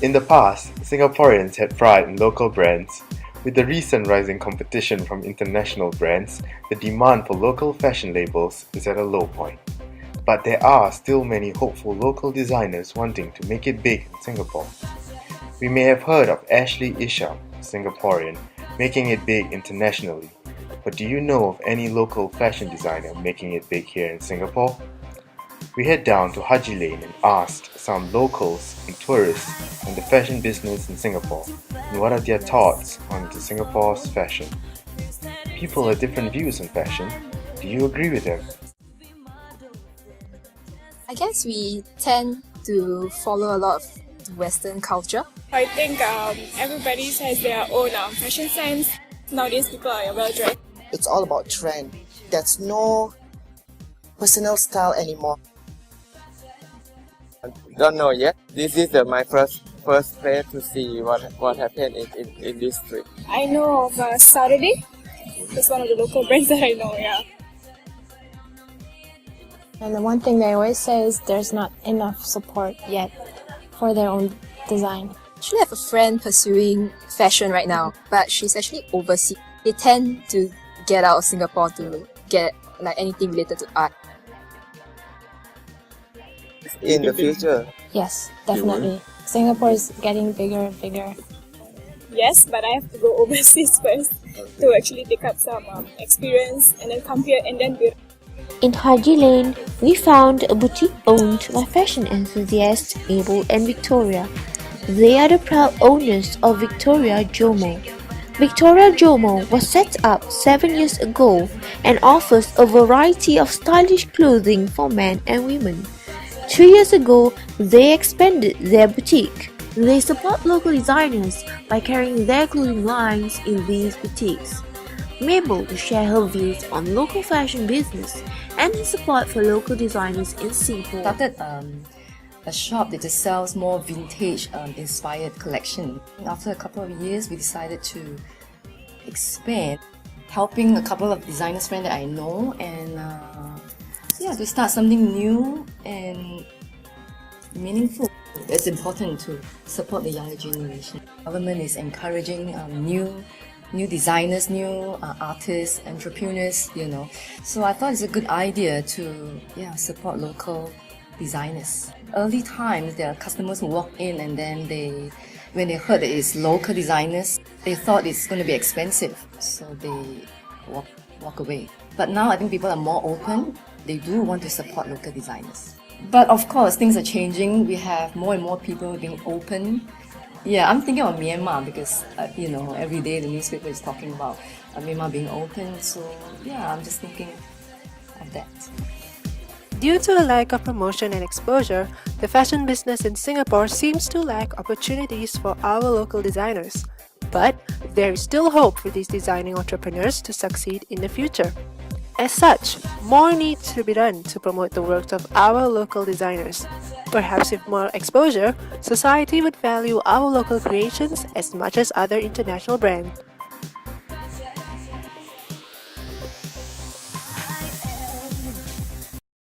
In the past, Singaporeans had pride in local brands. With the recent rising competition from international brands, the demand for local fashion labels is at a low point. But there are still many hopeful local designers wanting to make it big in Singapore. We may have heard of Ashley Isham, a Singaporean, making it big internationally. But do you know of any local fashion designer making it big here in Singapore? We head down to Haji Lane and asked some locals and tourists on the fashion business in Singapore and what are their thoughts on Singapore's fashion. People have different views on fashion. Do you agree with them? I guess we tend to follow a lot of Western culture. I think everybody has their own fashion sense. Nowadays people are well dressed. It's all about trend. There's no personal style anymore. Don't know yet. This is my first place to see what happened in this street. I know of Saturday. It's one of the local brands that I know, yeah. And the one thing they always say is there's not enough support yet for their own design. I actually have a friend pursuing fashion right now, but she's actually overseas. They tend to get out of Singapore to get like anything related to art. In the future, Yes, definitely. Singapore is getting bigger and bigger. Yes, but I have to go overseas first to actually pick up some experience and then come here and then build. In Haji Lane, we found a boutique owned by fashion enthusiasts Abel and Victoria. They are the proud owners of Victoria Jomo. Victoria Jomo was set up 7 years ago and offers a variety of stylish clothing for men and women. 2 years ago, they expanded their boutique. They support local designers by carrying their clothing lines in these boutiques. Mabel will share her views on local fashion business and the support for local designers in Singapore. Started a shop that just sells more vintage inspired collection. After a couple of years, we decided to expand, helping a couple of designers friends that I know and to start something new and meaningful. It's important to support the younger generation. The government is encouraging new designers, new artists, entrepreneurs, So I thought it's a good idea to support local designers. Early times, there are customers who walk in and then when they heard that it's local designers, they thought it's going to be expensive, so they walk away. But now I think people are more open. They do want to support local designers. But of course, things are changing. We have more and more people being open. Yeah, I'm thinking of Myanmar because, every day the newspaper is talking about Myanmar being open. So, I'm just thinking of that. Due to a lack of promotion and exposure, the fashion business in Singapore seems to lack opportunities for our local designers. But there is still hope for these designing entrepreneurs to succeed in the future. As such, more needs to be done to promote the works of our local designers. Perhaps with more exposure, society would value our local creations as much as other international brands.